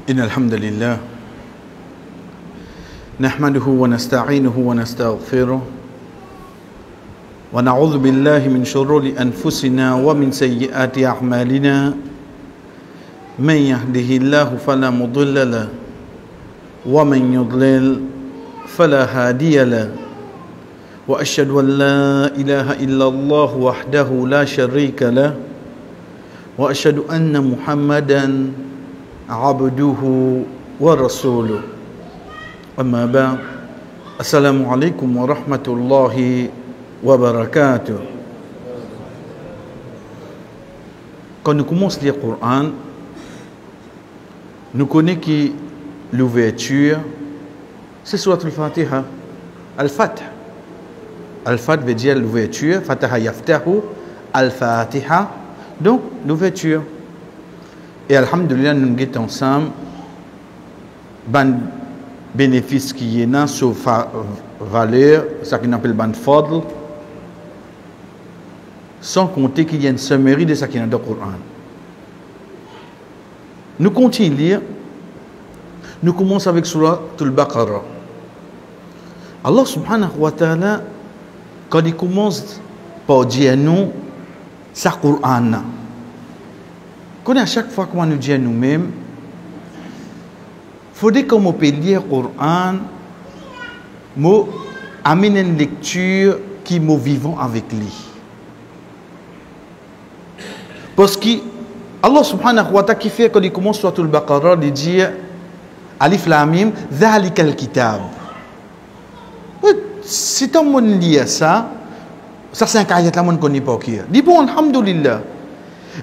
إن الحمد لله نحمده ونستعينه ونستغفره ونعوذ بالله من شرور أنفسنا ومن سيئات أعمالنا من يهده الله فلا مضل له ومن يضلل فلا هادي له وأشهد أن لا إله إلا الله وحده لا شريك له وأشهد أن محمدا عبده ورسوله أما بعد السلام عليكم ورحمة الله وبركاته. Quand nous commençons à lire le Coran, nous connaissons que l'ouverture c'est Surat al-Fatiha. Al-Fath. Al-Fath veut dire l'ouverture. Fataha yaftahu. Al-Fatiha. Donc, l'ouverture. Et alhamdulillah, nous sommes ensemble. Ban bénéfice qui est là, sur valeur, ça qu'on appelle ban fadl. Sans compter qu'il y a une sommerie de ce qui est dans le Coran. Nous continuons à lire. Nous commençons avec Surat al-Baqarah. Allah subhanahu wa ta'ala, quand il commence par dire nous, c'est le Coran. Quand à chaque fois qu'on nous dit à nous-mêmes, il faudrait qu'on peut lire le Coran, nous amener une lecture qui nous vivons avec lui. Parce que Allah subhanahu wa ta'ala qui fait quand il commence Surat al-Baqarah, il dit Alif Lam Mim, Dhalika al-Kitab. Si tu as lit ça, c'est un ayat là, on ne connaît pas qui. Dis bon, alhamdulillah.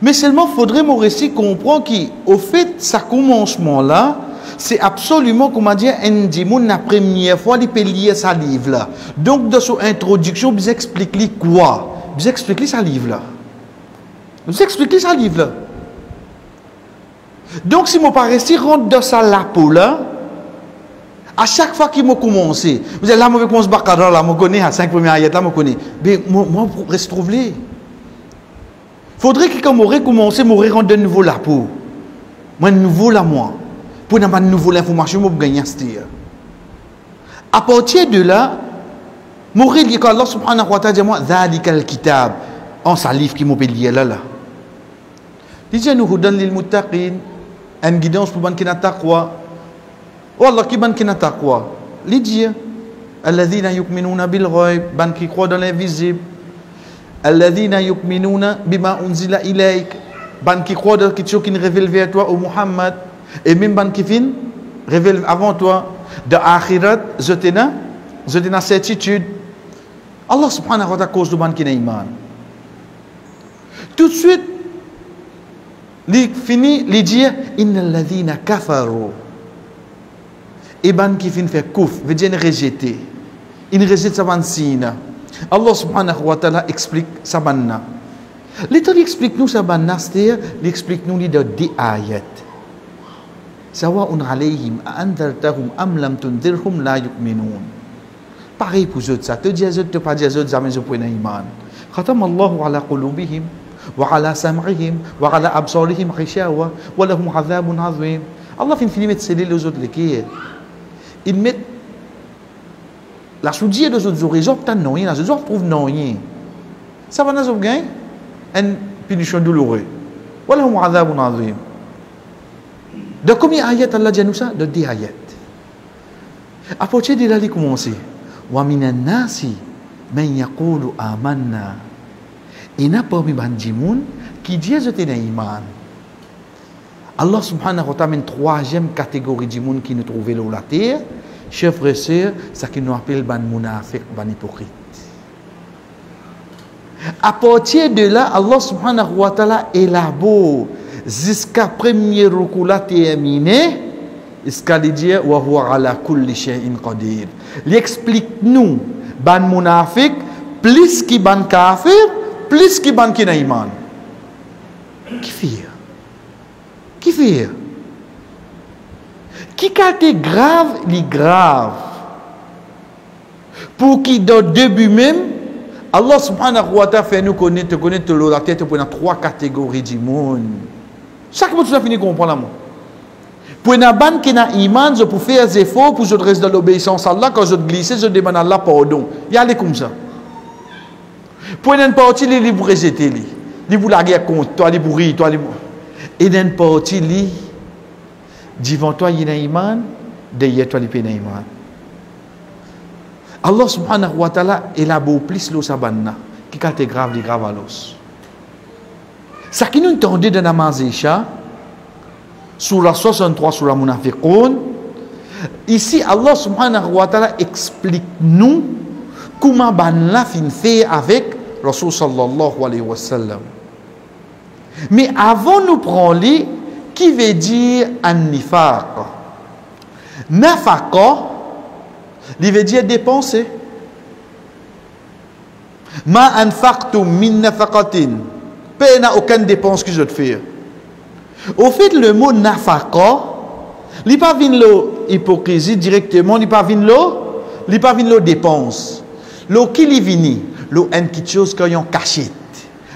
Mais seulement, il faudrait mon récit comprendre qu'au fait, ce commencement-là, c'est absolument, comment dire, la première fois qu'il peut lire ce livre-là. Donc, dans son introduction, vous expliquez quoi? Vous expliquez ce livre-là. Vous expliquez ce livre-là. Donc, si mon paresti rentre dans sa lapo-là, à chaque fois qu'il m'a commencé, vous êtes là, je commence Baqarah, là, je connais, à 5 premières ayats, là, je connais. Mais moi, je reste trouvé. Il faudrait que quand je commencé, je rentre de nouveau la peau. Moi, de nouveau là, moi. Pour n'avoir de nouveau l'information, je gagne ce tir. À partir de là, je dis que Allah subhanahu wa ta'ala dit moi, Dhalika al-Kitab, en sa livre qui m'a payé là. Il dit nous, Hudan lil muttaqin, une guidance pour ban qui n'a taqwa. Wallah qui ban qui n'a taqwa. Il dit, Alladhina yukminuna bil ghaib, ban qui croit dans l'invisible. Alladhina yukminuna bima unzila ilayk, ban qui croit dans quelque chose qui ne révèle vers toi au Muhammad, et même ban qui fin révèle avant toi de akhirat, je t'ai certitude. Allah subhanahu wa ta'ala cause de ban qui n'a iman. Tout de suite, il finit, il dit inna alladhina kafaru, et ban qui fin fait kouf, veut dire rejeter. Il rejette sa ban sina. Allah subhanahu wa ta'ala explique sa banna. L'état explique nous sa banna, c'est-à-dire il explique nous de 10 ayat. Sawa'un alayhim anzartahum am lam tunzirhum la yu'minun. Pareil pour eux ça, te dis eux te pas dire eux jamais je prends iman. Khatama Allahu ala qulubihim wa ala sam'ihim wa ala absarihim ghishawa wa lahum 'adhabun 'azim. Allah finit mettre sceller les autres lesquels ils mettent la soudie de autres horizons, tu n'as rien, les autres trouvent rien. Ça va nous gagner une punition douloureuse. Voilà un azab azim. De combien d'ayats Allah dit nous ça? De 10 ayats. À partir de là, il commence. Wa minan nasi man yaqulu amanna. Il n'y a pas de monde qui dit je t'ai iman. Allah subhanahu wa ta'ala une troisième catégorie de monde qui nous trouve là la terre. Chers frères et sœurs, c'est ce qu'on appelle ban munafiq, ban hypocrite. À partir de là, Allah subhanahu wa ta'ala élabore jusqu'à premier recours là terminé, jusqu'à lui dire wa huwa ala kulli shay'in qadir. Il explique nous ban munafiq plus qui ban kafir, plus qui ban qui n'a iman. Qui fait? Qui fait? Qui est grave, il est grave. Pour qui, dans le début même, Allah subhanahu wa ta'ala fait nous connaître la tête pour 3 catégories du monde. Chaque monde, tu as fini de comprendre. Pour une ban qui n'a iman, je peux faire des efforts pour je reste dans l'obéissance à Allah. Quand je glisse, je demande à Allah pardon. Il y a les comme ça. Pour une partie, il pour rejeter. Il pour la guerre contre toi, il pour rire, toi. Et une partie, il devant toi, il y a iman, derrière toi, il y a iman. Allah subhanahu wa ta'ala élabore plus le sabana, qui quand est grave, il est grave à l'os. Ça qui nous entendait dans la Mazécha, Surah 63, Surah Munafiqun, ici Allah subhanahu wa ta'ala explique nous comment banla fin fait avec Rasul sallallahu alayhi wa sallam. Mais avant nous prendre qui veut dire an-nifaq. Nafaqa, il veut dire dépenser. Ma anfaqtum min nafaqatin. Paix n'a aucune dépense que je te fais. Au fait, le mot nafaqa, il n'est pas venu l'hypocrisie directement, il n'est pas venu le dépense. Le qui est venu, le une quelque chose qu'on a caché.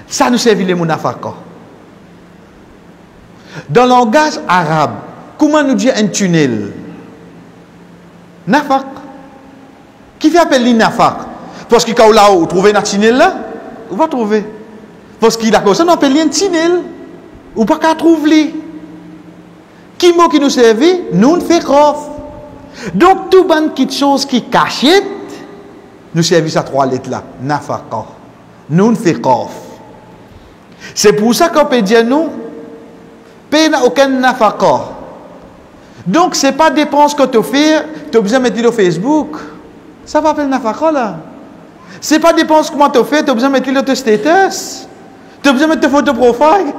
Ça nous servit le mot nafaqa. Dans le langage arabe, comment nous dit un tunnel? Nafaq. Qui fait appeler nafaq? Parce que quand on trouve un tunnel là, on va trouver. Parce qu'il a ça, on appelle un tunnel. Ou pas qu'à trouver. Qui mot qui nous servait? Nous fait crof. Donc, tout ban quelque chose qui cachette, nous servit à trois lettres là. Nafaqa. Nous fait crof. C'est pour ça qu'on peut dire nous, paye n'a aucun nafaqa. Donc, ce n'est pas dépense que tu fais, tu as besoin de mettre le Facebook. Ça va appeler nafaqa là. Ce n'est pas dépense que tu fais, tu as besoin de mettre le status. Tu as besoin de mettre ta photo profile.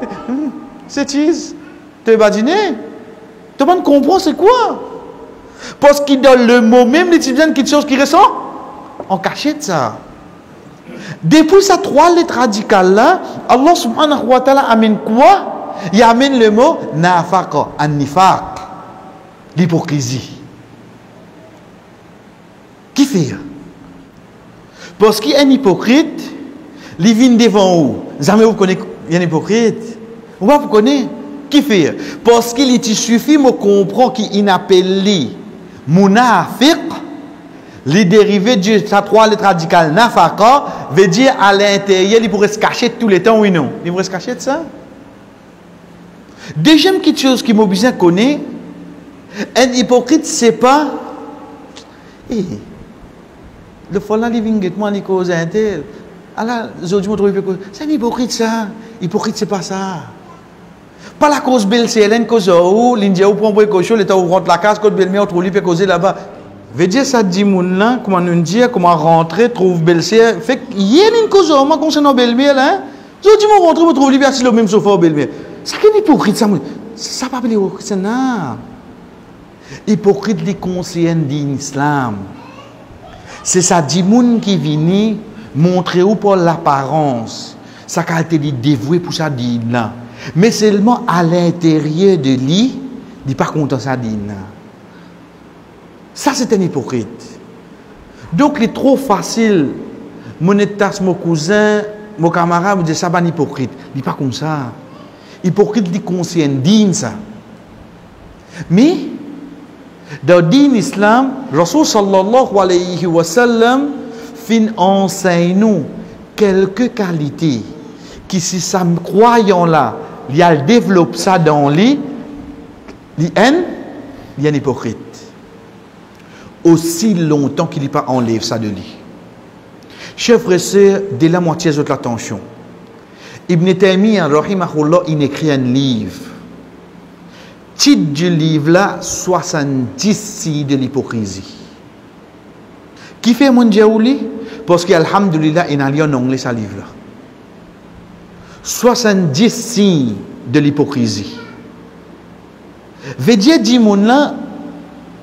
C'est cheese. Tu vas dîner. Tu vas comprendre c'est quoi. Parce qu'il dans le mot même, les besoin de quelque chose qui ressent en cachette ça. Depuis ces trois lettres radicales là, Allah subhanahu wa ta'ala amène quoi? Il amène le mot nafaqa, an-nifaq, l'hypocrisie. Qui fait? Parce qu'il y a un hypocrite, il vient devant vous. Jamais vous connaissez un hypocrite. Vous ne connaissez pas. Qui fait? Parce qu'il suffit de comprendre qu'il appelle lui munafiq, les dérivés de sa trois lettres radicales nafaqa, veut dire à l'intérieur, il pourrait se cacher tout le temps, oui non. Il pourrait se cacher de ça. Deuxième quelque chose qui m'a besoin de connaître, un hypocrite, c'est pas. Le folla living get moi, Nico, Zintel. Alors, c'est un hypocrite ça. Hypocrite, c'est pas ça. Pas la cause belle, c'est elle, cause où l'India ou prend précaution, l'État ou rentre la case, code belle, mais on trouve lui peut causer là-bas. Veut dire ça dit moun là, comment nous dire, comment rentrer, trouve belle, c'est fait qu'il y a une cause moi concernant belle mère là. Je dis mon rentrer, vous trouvez lui assis le même sofa belle mère. C'est qu'un hypocrite ça, ça pas appeler hypocrite ça non. Hypocrite les conseillers d'islam. C'est ça dit moun qui vient montrer ou pour l'apparence. Ça qualité de dévoué pour ça dit là. Mais seulement à l'intérieur de lui, il n'est pas content ça dit là. Ça c'est un hypocrite. Donc il est trop facile. Mon état, mon cousin, mon camarade me dit ça c'est un hypocrite. Il n'est pas comme ça. Hypocrite il conscient digne ça. Mais dans le din islam, Rasul sallallahu alayhi wa sallam fin enseigne nous quelques qualités qui si ça croyant là, il a développe ça dans lui, il y a un hypocrite. Aussi longtemps qu'il n'est pas enlève ça de lui. Chers frères et sœurs, dès la moitié de votre attention. Ibn Taymiyyah, rahimahullah, il écrit un livre. Titre du livre là, 70 signes de l'hypocrisie. Qui fait mon diaouli? Parce qu'alhamdulillah, il a lu en anglais ce livre là. 70 signes de l'hypocrisie. Veut dire, dit mon là,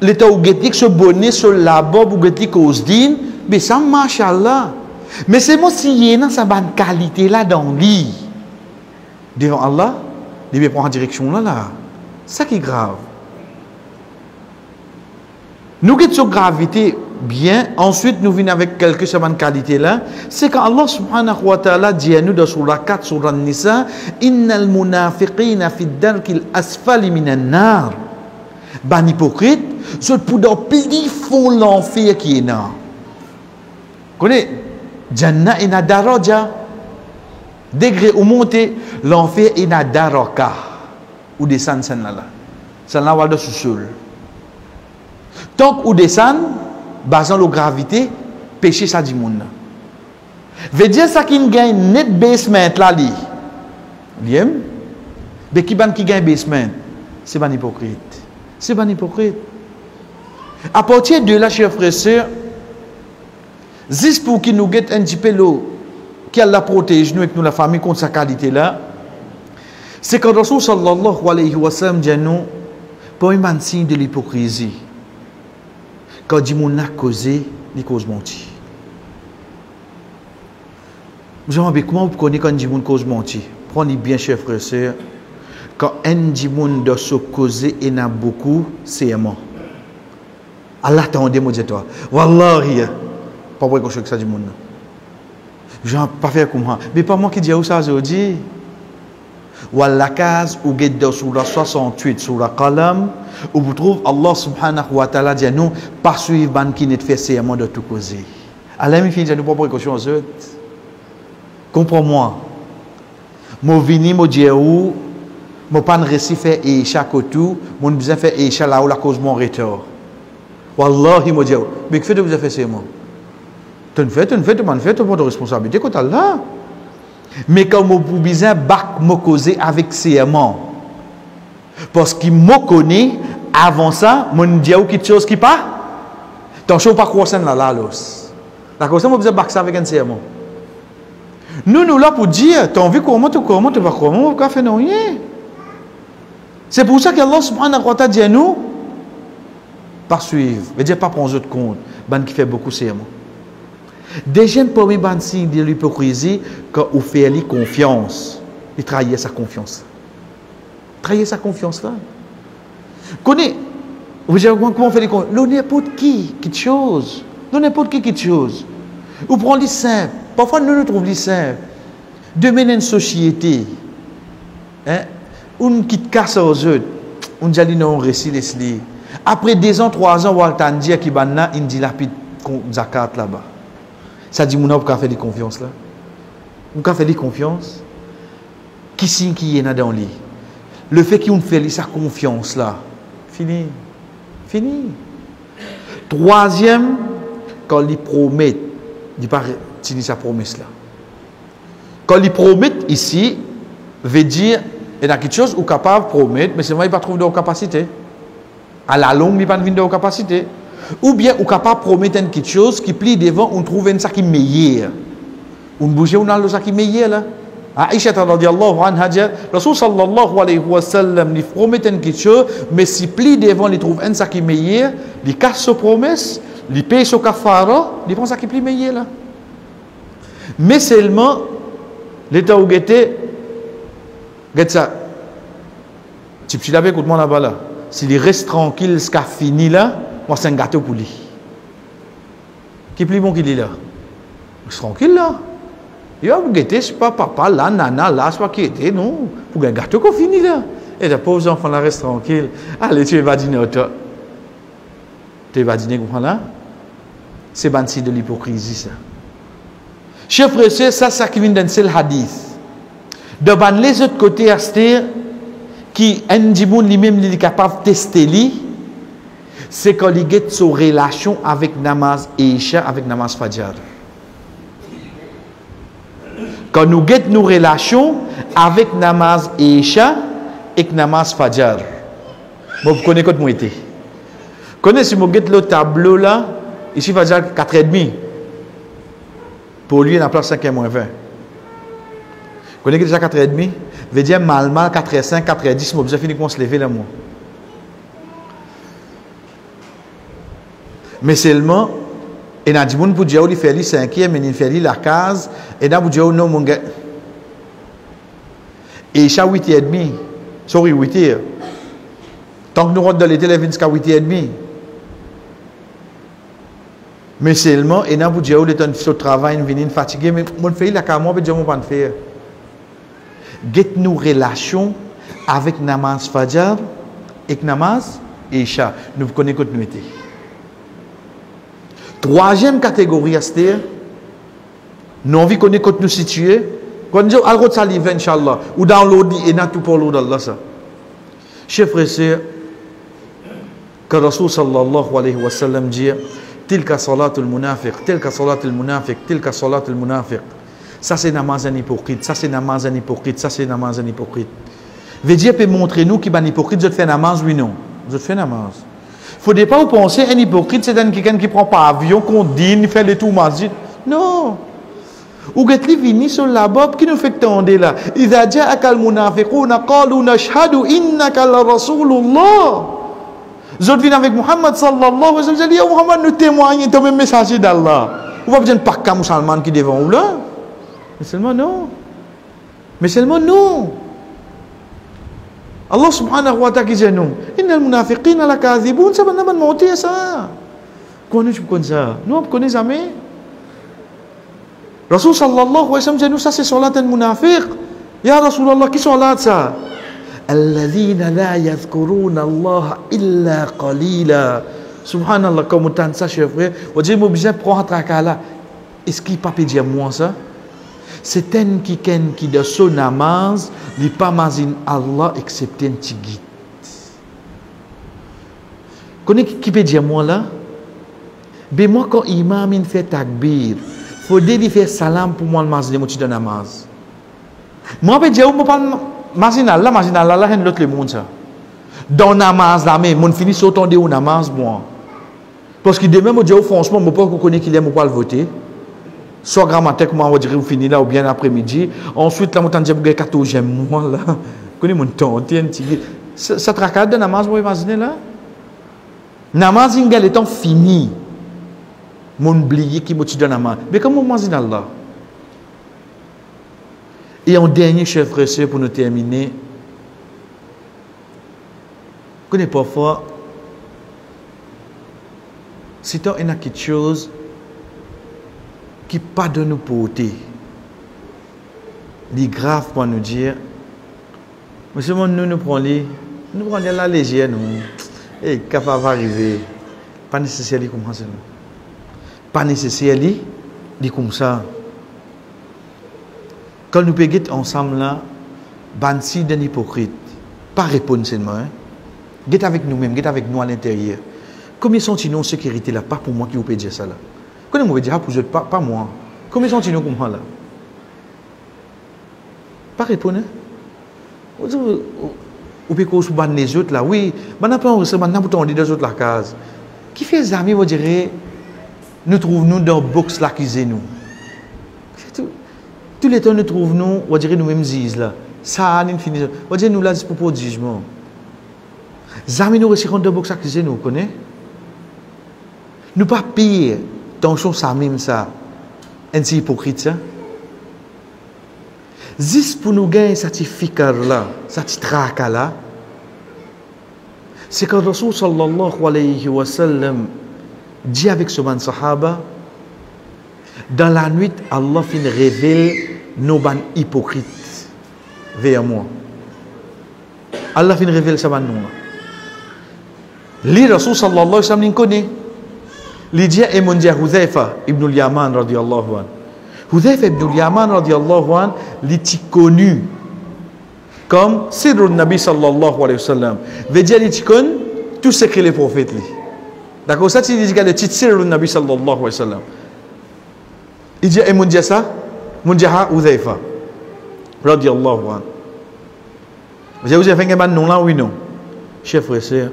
l'état où getik se bonnet sur la bob ou getik aux din, mais ça machallah. Mais c'est moi si y a sa bonne qualité là dans lui. Devant Allah, il va prendre en direction là. Ça qui est grave. Nous qui sommes gravité bien, ensuite nous venons avec quelques bonnes qualités là. C'est quand Allah subhanahu wa ta'ala dit à nous dans surah 4, surah Nisa, Innal munafiqina fi darkil asfali minan nar. ban hypocrite, c'est pour dans plus fond l'enfer qui est là. Connais, Jannah et daraja. Degré où monter, l'enfer est na daraka. Ou descend ça là. Ça là va de sous-sol. Tant qu'on descend, basant la gravité, péché ça du monde. Veut dire ça qui gagne net basement là li. Bien. Mais qui gagne basement, c'est pas hypocrite. C'est pas hypocrite. À partir de là, chers frères et sœurs, juste pour qu'il nous guette un petit peu l'eau, qu'elle la protège, nous et nous la famille contre sa qualité là, c'est quand Rasul sallallahu alayhi wa sallam dit nous, pas un signe de l'hypocrisie. Quand dit mon a causé, il cause menti. Comment vous connaissez quand dit mon cause menti? Prenez bien, chers frères et sœurs, quand un dit mon doit se causer et n'a beaucoup, c'est aimant. Allah t'a demandé, moi, toi, Wallahi, pas vrai que ça du monde. Je ne vais pas faire comme ça. Mais pas moi qui dis ça aujourd'hui. Wallah case ou guette sur la 68 sur la qalam où vous trouvez Allah subhanahu wa ta'ala dit nous pas suivre ban qui n'est fait serment de tout causer. Allah me dit nous pas précaution aux autres. Comprends-moi. Mo vini mo dire ou mo pas récit faire et chaque tout mon besoin faire et là où la cause mon retard. Wallahi mo dire mais que fait de vous faire serment. Tu ne fais pas de responsabilité quand Allah. Mais quand vous besoin bac me causer avec serment. Parce qu'il me connaît avant ça, mon dit quelque chose qui pas. Tant que pas croissant là los. La cause moi besoin bac ça avec un serment. Nous là pour dire, tu as envie comment tu vas faire non rien. C'est pour ça que Allah subhanahu wa ta'ala dit à nous pas suivre, veut dire pas prendre autre compte, ban qui fait beaucoup serment. Deuxième premier signe de l'hypocrisie, quand on fait confiance, il trahit sa confiance. Trahir sa confiance là. Connais, vous savez comment on fait les confiances? N'importe qui, quelque chose. N'importe qui, quelque chose. Ou prend les simples. Parfois, nous trouvons les simples. Demain, une société, hein, on qui casse aux autres, on dit non, on récit les. Après 2 ans, 3 ans, on va dire qu'il y a une dilapide zakat là-bas. Ça dit, mon homme, faire des confiances là. On peut faire des confiances. Qui signe qui est dans lui? Le fait qu'on fait sa confiance là, fini. Fini. Troisième, quand il promet, il pas tenir sa promesse là. Quand il promet ici, veut dire, il y a quelque chose où capable de promettre, mais seulement il ne va pas trouver de capacité. À la longue, il ne va pas venir de capacité. Ou bien, on est capable de promettre quelque chose qui plie devant, on trouve un sac qui est meilleur. On bouge, on a le sac qui est meilleur là. Aïcha radhiyallahu anha dit, Rasul sallallahu alayhi wa sallam, il promet quelque chose, mais si plie devant, il trouve un sac qui est meilleur, il casse sa promesse, il paye son kafara, il prend un sac qui est meilleur là. Mais seulement, l'état où il était, regarde ça. Tu peux l'avais, écoute-moi là-bas là. S'il reste tranquille, ce qu'a fini là, moi, c'est un gâteau pour lui. Qui est plus bon qu'il est là? C'est tranquille là. Il va vous guetter, c'est pas papa là, nana là, c'est pas qui était, non. Pour un gâteau qu'on finit là. Et les pauvres enfants là restent tranquilles. Allez, tu vas dîner au top. Tu vas dîner, comprends là? C'est un signe de l'hypocrisie ça. Chers frères et sœurs, ça qui vient d'un seul hadith. Devant les autres côtés, c'est qui un dimoun lui-même est capable de tester lui. C'est quand il a sa relation avec namaz et Isha, avec namaz Fajr. Quand nous avons nos relations avec namaz et Isha et namaz Fajr. Moi, vous connaissez quand moi été. Connaissez si vous avez le tableau là, ici Fajr 4h30. Pour lui, il y a la place 5h-20. Vous connaissez déjà 4h30? Veut dire mal 4h05, 4h10, moi, vous fini qu'on se lever là, moi. Mais seulement, il y a des gens qui disent qu'il fait le 5e, mais il fait la case, et là, vous dites non, mon gars. Et chaque 8h30, sorry, 8h. Tant que nous rentrons dans l'été, il jusqu'à 8h30. Mais seulement, et là, vous dites qu'il est en travail, il est fatigué, mais mon fait la case, moi, je ne vais pas faire. Get nos relations avec namaz Fajr et namaz Isha. Nous connaissons continuité. Troisième catégorie, c'est nous envie connaître quand nous situer. Quand nous allons saliver, Inch'Allah, ou download et n'a tout pour l'eau d'Allah. Chers frères et sœurs, que Rasul sallallahu alayhi wa sallam dit Tilka salatul munafiq, tilka salatul munafiq, tilka salatul munafiq. Ça c'est namaz un hypocrite, ça c'est namaz un hypocrite, ça c'est namaz un hypocrite. Veut dire peut montrer nous qui est un hypocrite, je te fais namaz, oui non. Je te fais namaz. Il ne faut pas penser un hypocrite, c'est quelqu'un qui ne prend pas avion, qu'on dîne, fait le tout masjid. Non. Ou get li vini sur la bob qui nous fait tendre là. Idha ja'aka al-munafiquna qalu nashhadu innaka la rasulullah. Zot vient avec Muhammad sallallahu alayhi wa sallam, dit Muhammad nous témoigne ton même messager d'Allah. Ou pas besoin de pas qu'un musulman qui devant ou là. Mais seulement non. Mais seulement non. Allah subhanahu wa ta'ala qui dit non. Innal munafiqina lakadhibun, ça va pas mentir ça. Comment tu connais ça? Nous on connaît jamais. Rasul sallallahu alayhi wa sallam dit nous ça c'est salat al-munafiq. Ya Rasulullah qui salat ça? Alladhina la yadhkuruna Allah illa qalila. Subhanallah comme on tente ça chers frères. On dit moi bien prendre traka là. Est-ce qu'il pas peut dire moi ça? C'est un qui de son namaz, il pas mazin Allah excepté un tigit. Connais qui peut dire moi là? Ben moi quand imam il fait takbir, faut dire faire salam pour moi le mazin de mon namaz. Moi peut dire moi pas mazin Allah là l'autre le monde ça. Dans namaz là mais mon fini sautant de au namaz moi. Parce que demain moi dire franchement moi pas connais qu'il aime pas le voter. Soit grammatique, moi, on va dire, vous finissez là ou bien l'après-midi. Ensuite, là, on va dire, vous avez 14e mois là. Vous connaissez mon temps, ça tracade de namaz, vous imaginez là? Namaz, il est temps fini. Mon oublié qui m'a dit de namaz. Mais comment on imagine Allah? Et en dernier, chers frères et sœurs, pour nous terminer, vous connaissez parfois, si tu as quelque chose, qui pas de nous porter. C'est grave pour nous dire, monsieur, nous prenons la légère, nous. Et capable d'arriver. Pas nécessaire de commencer. Pas nécessaire de comme ça. Quand nous payons ensemble là, bansi d'un hypocrite, pas répondre seulement. Get avec nous-mêmes, get avec nous à l'intérieur. Combien sont-ils en sécurité là? Pas pour moi qui vous peut dire ça là. Quand vous dire pour pas moi. Combien sont-ils comme ça là? Pas répondre. Ou peut qu'on se bat les autres là. Oui, maintenant pas on se maintenant pour tendre des autres la case. Qui fait les amis vous direz nous trouvons-nous dans box là qui nous. Tous les temps nous trouvons-nous, on dirait nous-mêmes zis là. Ça n'est fini. On dirait nous là pour jugement. Zami nous réussirons dans box là qui nous connaît. Nous pas pire. Attention, ça même ça. Un petit hypocrite, ça. Juste pour nous gagner cet certificat là, cet tracas là, c'est quand Rasul sallallahu alayhi wa sallam dit avec ce ban sahaba, dans la nuit, Allah fin révèle nos ban hypocrites vers moi. Allah fin révèle ça ban nous. Les Rasul sallallahu alayhi wa sallam connaît. Lydia et mon dia Hudhaifa ibn al-Yaman radiyallahu anhu. Hudhaifa ibn al-Yaman radiyallahu anhu, il est connu comme Sirrul Nabi sallallahu alayhi wa sallam. Veut dire il est connu tout ce que les prophètes dit. D'accord, ça c'est le titre Sirrul Nabi sallallahu alayhi wa sallam. Il dit et mon dia ça, mon dia Hudhaifa radiyallahu anhu. Vous avez fait un nom là oui non. Chers frères et sœurs,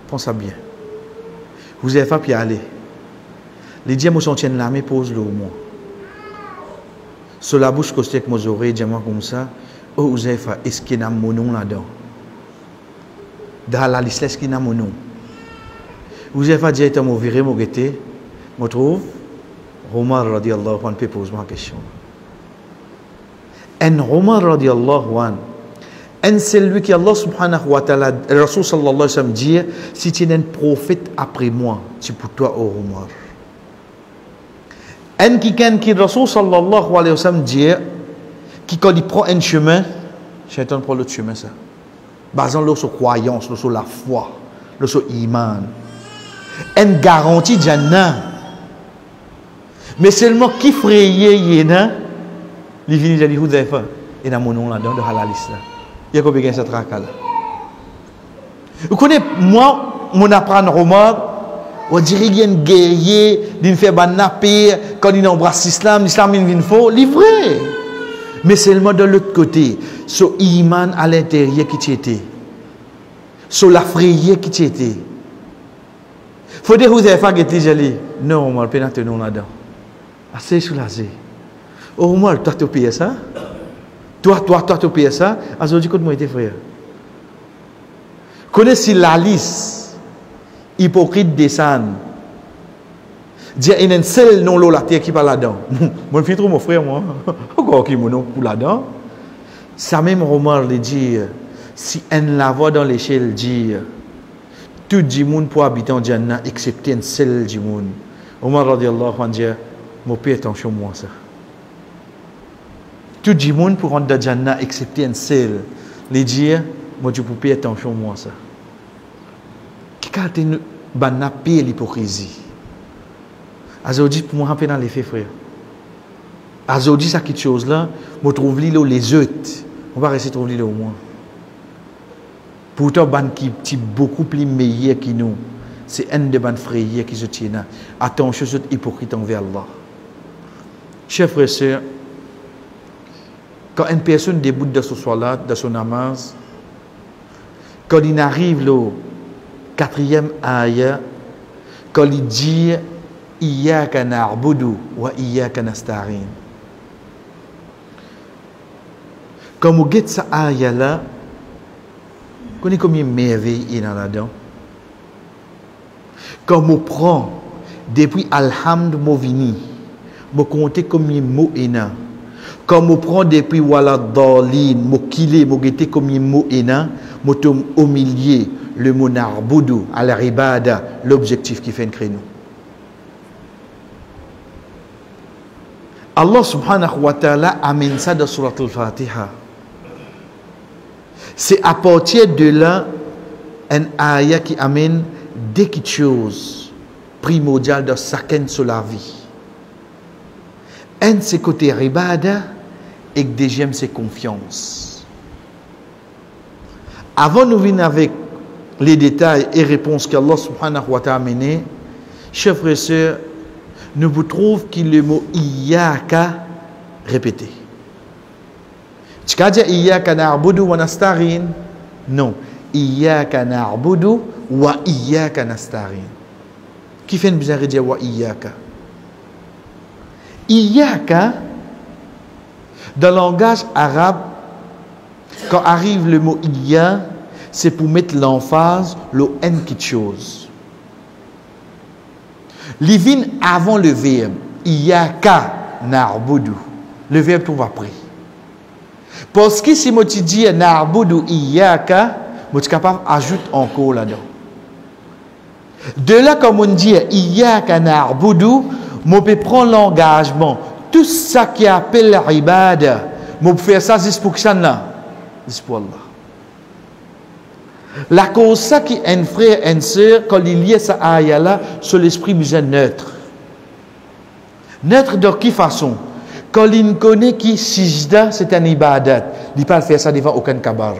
pensez bien. Vous avez fait puis aller. Les dieux me sont tiennent la main, pose-le au moins. Sur la bouche, costée avec mes oreilles, dis-moi comme ça. Oh, vous avez fait, est-ce qu'il y a mon nom là-dedans? Dans la liste, est-ce qu'il y a mon nom? Vous avez fait directement virer mon guetté. Je trouve, Omar radiallahu anhu peut poser ma question. En Omar radiallahu anhu, et c'est lui qui Allah subhanahu wa ta'ala, Rasul sallallahu alayhi wa sallam dit, si tu es un prophète après moi, c'est pour toi, oh Omar. Et qui Rasul sallallahu alayhi wa sallam dit, qui quand il prend un chemin, Shaitan prend l'autre chemin ça. basant sur croyance, sur la foi, sur iman. Une garantie Jannah. Mais seulement qui fraye yéna, il vient de dire Hudhaifa, et dans mon nom là-dedans de halalis là. Il y a combien de cette raka là. Vous connaissez, moi, mon apprendre roman, on dirait qu'il y a un guerrier, il fait ban napé, quand il embrasse l'islam, l'islam il vient faux, livré. Mais seulement de l'autre côté, sur iman à l'intérieur qui t'était, sur la frayeur qui t'était. Faut dire que vous avez fait que tu non, on va pas te non là-dedans. Assez soulagé. Au moins, toi, tu payes ça. Toi, tu payes ça. Alors, je dis que moi, j'étais frère. Connaissez la liste hypocrite des sangs. Dire il y a un seul nom la terre qui parle là-dedans. Moi, je suis trop mon frère, moi. Encore qui mon nom pour là-dedans. Ça même Romain le dit. Si un la voix dans l'échelle dit. Tout le monde pour habiter en Jannah, excepté un seul du monde. Omar radiallahu anhu dit, mon père attention moi ça. Tout le monde pour rentrer dans Jannah, excepté un seul. Les dire, moi je peux payer attention moi ça. Qui a été banapé l'hypocrisie. Azodi pour moi un dans les faits frère. Azodi ça quelque chose là, moi trouve les autres. On va rester trouver au moins. Pourtant, ban qui est beaucoup plus meilleur que nous. C'est un des ban frères qui se tient là. Attention, c'est hypocrite envers Allah. Chers frères et sœurs, quand une personne débute de son salat, de son namaz, quand il arrive au 4e ayah, quand il dit Iyyaka na'budu wa iyyaka nasta'in. Quand vous guettez cette ayah là, vous connaissez combien de merveilles il y a là-dedans? Quand on prend depuis Alhamd Movini, on compte combien de mots il y a. Quand on prend depuis Wala Dalin, on kile, on compte combien de mots il y a. On tombe au milieu, le mot Narboudou, à la ribada, l'objectif qui fait un créneau. Allah subhanahu wa ta'ala amène ça dans Surat al-Fatiha. C'est à partir de là un ayah qui amène des choses primordiales de chacun sur la vie. Un c'est côté ribada et le deuxième c'est confiance. Avant de venir avec les détails et réponses qu'Allah subhanahu wa ta'ala a amené, chers frères et sœurs, nous vous trouvons que le mot Iyyaka répété. Tu as dit Iyyaka na'budu wa nasta'in? Non. Iyyaka na'budu wa iyyaka nasta'in. Qui fait une bizarre de dire wa Iyyaka? Iyyaka, dans le langage arabe, quand arrive le mot Iyya, c'est pour mettre l'emphase, le N quelque chose. L'ivine avant le verbe. Iyyaka na'budu. Le verbe trouve après. Parce que si je dis na'budu iyyaka, je suis capable d'ajouter encore là-dedans. De là, comme on dit iyyaka na'budu, je peux prendre l'engagement. Tout ça qui appelle l'ibada, je peux faire ça juste pour ça là. Juste pour Allah. La cause ça qui est un frère, une sœur, quand il y a ça ayah là, sur l'esprit musée neutre. Neutre de quelle façon? Quand il connaît qui sijda, c'est un ibadat. Il ne peut pas faire ça devant aucun kabar.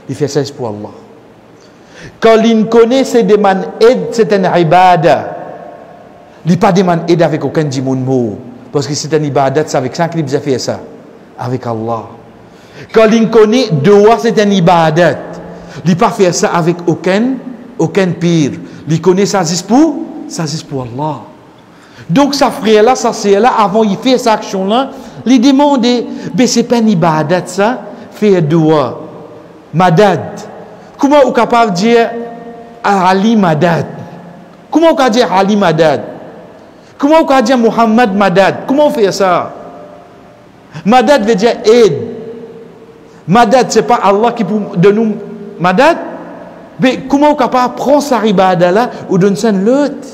Il fait ça pour Allah. Quand il connaît c'est demande aide, c'est un ibadat. Il ne peut pas demander aide avec aucun dimoun mot. Parce que c'est un ibadat, c'est avec ça qu'il peut faire ça. Avec Allah. Quand il connaît doa, c'est un ibadat. Il ne peut pas faire ça avec aucun pire. Il connaît ça juste pour Allah. Donc, sa frère là, sa sœur là, avant il fait cette action là, il demande, mais c'est pas une ibadat ça, faire doua, madad. Comment on est capable de dire Ali madad? Comment on peut dire Ali madad? Comment on peut dire Muhammad madad? Comment on fait ça? Madad veut dire aide. Madad, c'est pas Allah qui donne nous madad. Mais comment on est capable de prendre sa ibada là ou donner ça l'autre?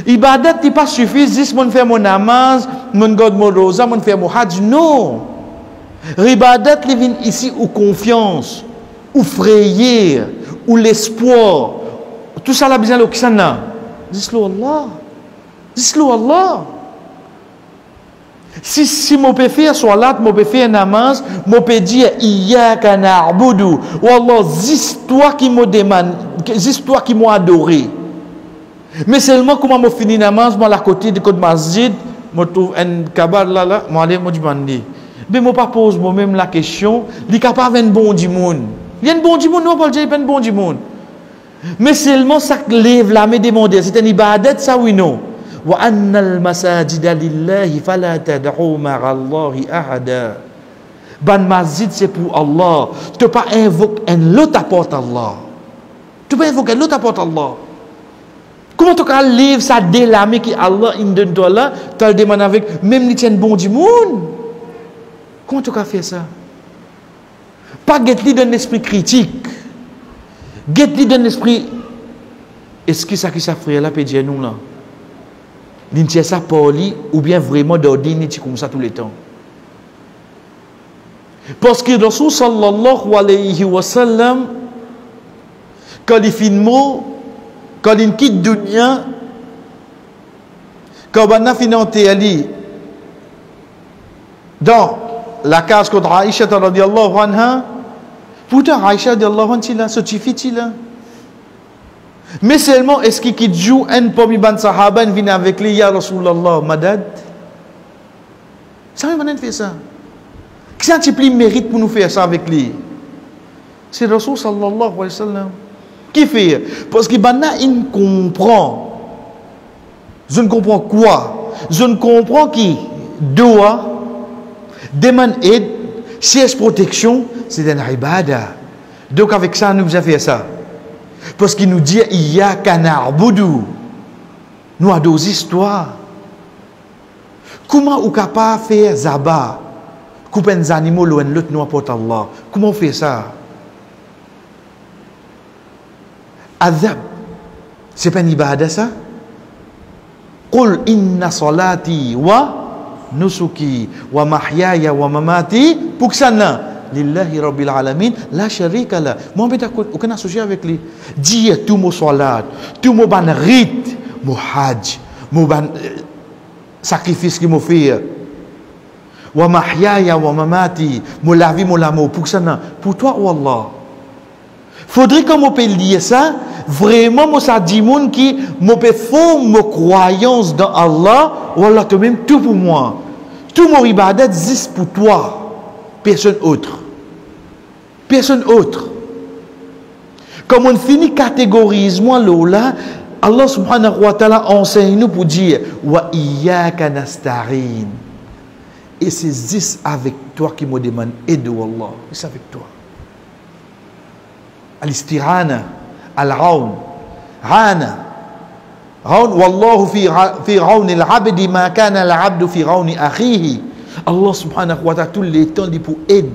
Ibadat n'est pas suffisant, juste mon faire mon namaz, mon god mon rosa, mon faire mon hajj. Non. Ibadat vient ici aux confiance, ou frayeur, ou l'espoir, tout ça là besoin de qui ça là? Dis-le Allah. Dis-le Allah. Si je peux faire salat, je peux faire namaz, je peux dire Iyyaka na'budu. Ou Allah, c'est toi qui me demande, c'est toi qui m'as adoré. Mais seulement comment je finis namaz, moi à côté du code masjid, je trouve un kabar là, je vais me demander. Mais je ne pose moi-même la question, il est capable d'un bon du monde. Il y a un bon du monde, non, pas dire un bon du monde. Mais seulement ça lève la main demander, c'est un ibadat, ça oui, non. وَأَنَّ الْمَسَاجِدَ لِلَّهِ فَلَا تَدْعُوا مَعَ اللَّهِ أَحَدًا. Ban masjid c'est pour Allah. Tu ne peux pas invoquer un autre apporte Allah. Tu peux pas invoquer un autre apporte Allah. Comment tu peux lire ça dès la main qui Allah in donne toi là, tu le demandes avec même ni un bon du monde. Comment tu peux faire ça? Pas get-li d'un esprit critique. Get-li d'un esprit. Est-ce que ça qui ça frère là peut dire nous là? L'intérêt ça poli ou bien vraiment d'ordiner comme ça tout le temps. Parce que Rasul sallallahu alayhi wa sallam, quand il finit mot, quand il quitte dunya, quand il finit en théali, dans la case contre Aïcha radiyallahu anha, pourtant Aïcha radiyallahu anha, ce suffit là. Mais seulement, est-ce qu'il joue un pomi ban sahaba et vient avec lui, ya Rasulallah, madad? Ça veut faire ça. Qui a plus mérite pour nous faire ça avec lui? C'est Rasul sallallahu alayhi wa sallam. Qui fait? Parce qu'il il comprend. Je ne comprends quoi? Je ne comprends qui doit, demande aide, cherche protection, c'est un ibada. Donc avec ça, nous avons fait ça. Parce qu'il nous dit Iyyaka na'budu. Nous avons deux histoires. Comment on est capable de faire zaba? Couper des animaux loin de l'autre, nous apporte Allah. Comment on fait ça? Azab. C'est pas une ibadah ça? Qul inna salati wa nusuki wa mahyaya wa mamati. Pour que ça n'a. Lillahi Rabbil Alamin, la sharika la. Moi, je n'ai aucun associé avec lui. Dire tout mon salat, tout mon ban rite, mon hajj, mon ban sacrifice qu'il m'a fait. Wa mahyaya wa mamati, mon la vie, mon l'amour. Pour ça, pour toi, oh Allah. Faudrait que moi peut dire ça, vraiment, moi, ça dit moun qui moi peut faire ma croyance dans Allah, ou Allah, toi-même, tout pour moi. Tout mon ibadat existe pour toi. Personne autre. Personne autre. Comme on finit catégorisement là, Allah subhanahu wa ta'ala enseigne nous pour dire wa iyyaka nasta'in. Et c'est juste avec toi qui me demande aide Allah. C'est avec toi. Al-istirana, al-rawn. Rana. Rawn wallahu fi rawn al-abdi ma kana al-abdu fi rawn akhihi. Allah subhanahu wa ta'ala tout le temps dit pour aider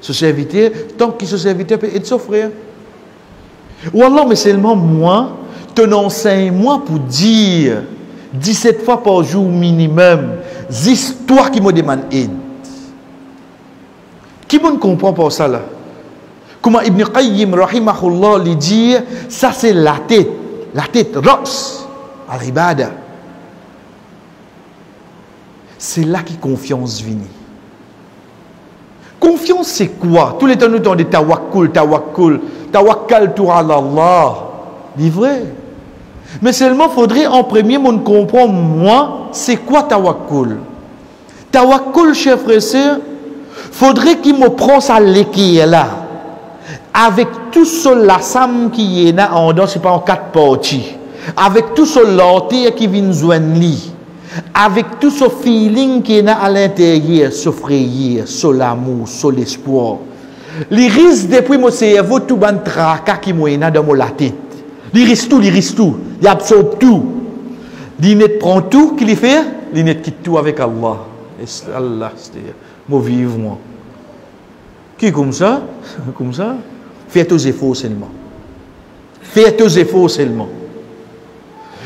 ce serviteur, tant que ce serviteur peut aider son frère. Ou Allah, mais seulement moi, ton enseigne-moi pour dire 17 fois par jour minimum, c'est toi qui me demande aide. Qui me comprend pour ça là? Comment Ibn Qayyim rahimahullah lui dit, ça c'est la tête, ras, al-ibada. C'est là que confiance vient. Confiance, c'est quoi? Tous les temps, nous avons des tawakkul, tawakkal tu ala Allah. C'est vrai. Mais seulement, il faudrait en premier, on comprend, moi, c'est quoi tawakkul? Tawakkul, chers frères et sœurs, faudrait qu'il me prenne ça qui est là. Avec tout ce lassam qui est là, en dedans, c'est pas en 4 parties. Avec tout ce lentilles qui vient joindre lui. Avec tout ce feeling qui est à l'intérieur, ce frayeur, ce l'amour, ce l'espoir. Les risques depuis mon cerveau, tout ban tracas qui est dans mon tête. Les risques tout, il absorbe tout. L'inet prend tout, qu'il fait, l'inet quitte tout avec Allah. Et Allah, c'est-à-dire, moi vivre moi. Qui comme ça? Comme ça? Fais tes efforts seulement. Fais tes efforts seulement.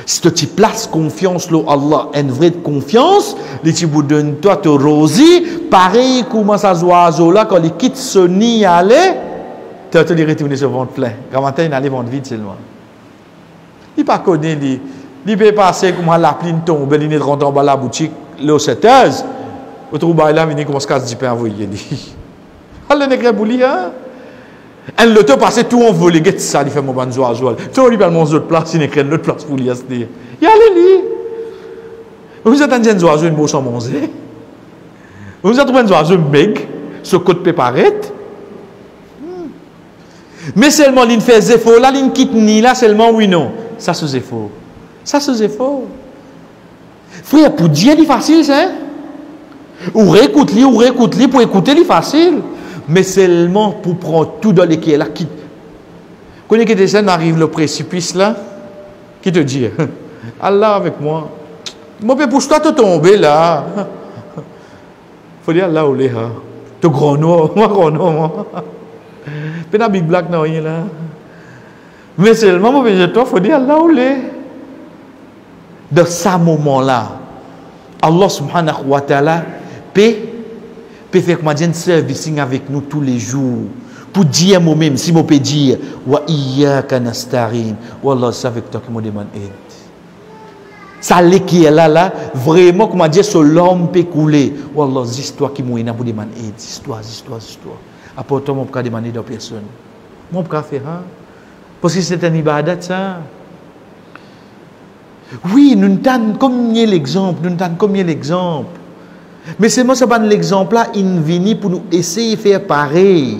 Si tu places confiance en Allah, une vraie confiance, tu vous donnes toi te rosi, pareil comme ça oiseau là quand il quitte ce nid aller, tu as les retourner sur ventre plein. Quand matin, il allait ventre vide seulement. Il pas connaît, il peut passer comme la pline tombe, il est rentré en bas la boutique, le 7 heures. Au trou bas là, il commence à se dire, envoyer. Alors, il est bouli, hein? Elle l'auto passé tout en volé, get ça, il fait mon banzo à joie. Tu vois, il parle mon autre place, il écrit l'autre place pour lui. Il y a les vous êtes en train de une bourse en manger. Vous êtes en train de jouer un meg, ce côté préparé. Mais seulement, il fait des efforts, là, il quitte ni là, seulement oui, non. Ça, c'est des efforts. Ça, c'est des efforts. Frère, pour dire, c'est facile, ça. Ou réécoute-li, pour écouter, c'est facile. Mais seulement pour prendre tout dans l'équipe là. Qui... Quand quelqu'un arrive le précipice là, qui te dit, Allah avec moi. Moi, pousse-toi te tomber là. Faut dire Allah ou les ha. Tu grand noir, moi grand noir, moi. Pas big black non rien là. Mais seulement moi je faut dire Allah ou les. Dans ce moment là, Allah subhanahu wa ta'ala peut faire comme un service avec nous tous les jours. Pour dire moi-même, si je peux dire, wa iyyaka nasta'in, wallah, c'est avec toi que je demande aide. Ça qui est là, vraiment, comment dire, ce l'homme peut couler. Wallah, c'est toi qui m'a pour demander aide. C'est toi. Après, toi, je ne peux pas demander de personne. Je ne peux pas faire ça. Parce que c'est un ibadat, ça. Oui, nous avons combien l'exemple, mais c'est moi, ça va l'exemple là, il vient pour nous essayer de faire pareil.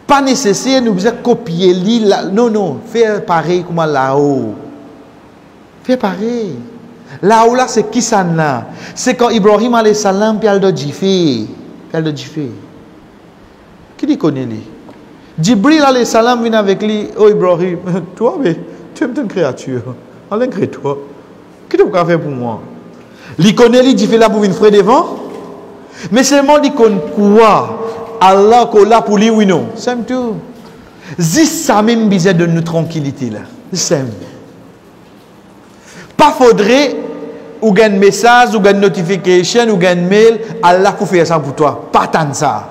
Pas nécessaire nous copier lui là, non, faire pareil comme là-haut. Faire pareil. Là-haut là, c'est qui ça là? C'est quand Ibrahim alayhi salam puis Aldo Jifé. Qui dit connaît lui? Jibril alayhi salam vient avec lui, oh Ibrahim, toi mais tu es une créature. Allah crée toi. Qu'est-ce que tu peux faire pour moi? Il connaît, il dit là pour une frère devant. Mais seulement il connaît quoi? Allah est là pour lui, oui, non. C'est tout. C'est ça même besoin de nous tranquillité là. C'est pas faudrait ou gagne message, ou gagne notification, ou gagne mail, Allah pour faire ça pour toi. Pas tant ça.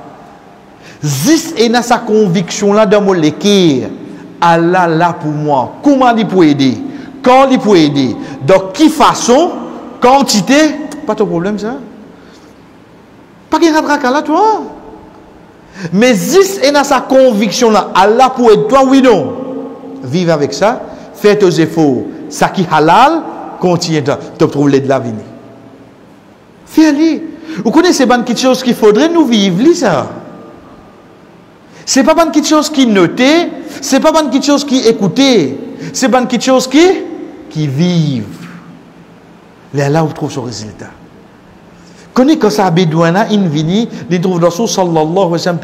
Zis et dans sa conviction là dans mon l'équerre. Allah là pour moi. Comment il peut aider? Quand il peut aider? Donc, qui façon? Quantité? Pas ton problème, ça. Pas qu'il y a un là, toi. Mais si et dans sa conviction là, Allah pour aider toi, oui, non. Vive avec ça. Fais tes efforts. Ça qui halal, continue. Tu trouves l'aide de la vie. Fais-le. Vous connaissez pas quelque chose qu'il faudrait nous vivre, ça. C'est pas quelque chose qui noter, c'est pas quelque chose qui écouter, c'est pas quelque chose qui vivent. Là, où trouve son résultat. Quand ça a besoin, il vient, il trouve dans son sallallahu alayhi wa sallam,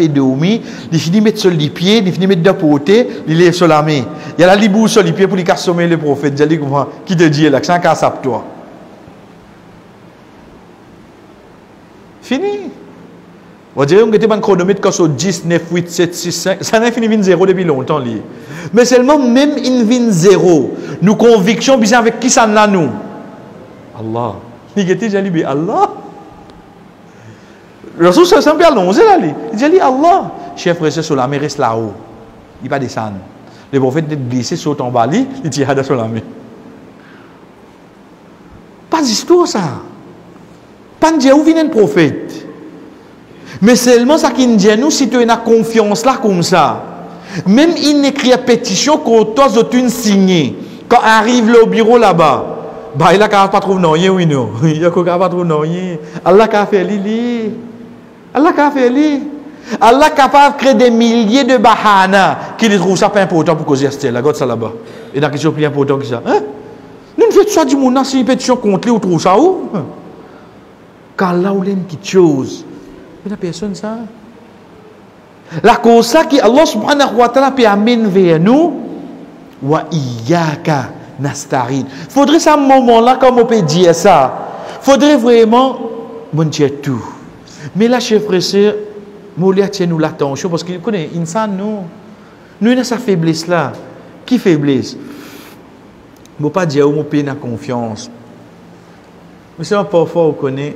il finit de mettre sur les pieds, il finit de mettre de côté, il lève sur la main. Il y a la libou sur les pieds pour lui casser le prophète. Qui te dit là, que c'est un casse à toi. Fini. On dirait que tu as un chronomètre qui est 10, 9, 8, 7, 6, 5. Ça n'a fini de 0 depuis longtemps. Mais seulement, même il vient 0. Nous conviction, bien avec qui ça n'a nous? Allah. Il dit Allah. Le Rasul c'est un peu allongé là. Il dit Allah. Chef frère sur la mer reste là-haut. Il ne va pas descendre. Le prophète est glissé sur ton bali, il dit sur la mer. Pas d'histoire ça. Pas de dire où vient un prophète. Mais seulement ça qui nous dit nous, si tu as une confiance là comme ça, même il écrit une pétition que toi tu signé, quand arrive le bureau là-bas, bah il n'a pas trouvé rien, oui non, il n'a pas trouvé rien. Allah a fait lui, Allah a fait lui, Allah est capable de créer des milliers de bahana qui ne trouvent ça pas important pour causer Estelle, la God ça là-bas. Et dans quelque chose plus important que ça, hein? Nous ne faisons pas du monde si une pétition contre lui ou trouve ça où? Car là où il y a une petite chose. Mais la personne ça. La cause ça qui Allah subhanahu wa ta'ala peut amener vers nous. Wa iyyaka nasta'in. Faudrait ça un moment là comme on peut dire ça. Faudrait vraiment mon Dieu tout. Mais là chers frères et sœurs, Moulia tient nous l'attention parce qu'il connaît insan nous avons sa faiblesse là. Qui faiblesse? Je ne peux pas dire où mon pays n'a confiance. Mais c'est parfois on connaît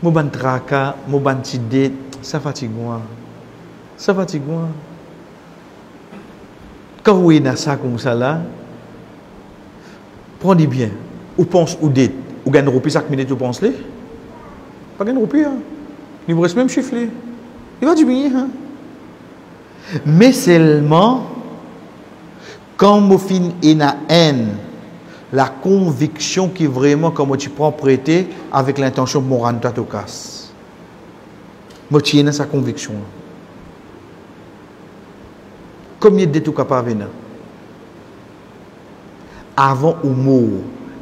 mon ban traka, mon ban tidé, ça fatigue moi. Ça fatigue moi. Quand vous êtes dans ça comme ça là, prenez bien. Ou pense ou dette. Ou gagne roupi chaque minute ou pense les. Pas gagne roupi, hein. Il vous reste même chiffré. Il va diminuer, hein. Mais seulement, quand vous finissez la haine, la conviction qui vraiment, comme tu prends prêter avec l'intention de me rendre toi au casse. Moi, tu es dans sa conviction. Combien de tout capable venir? Avant ou mot,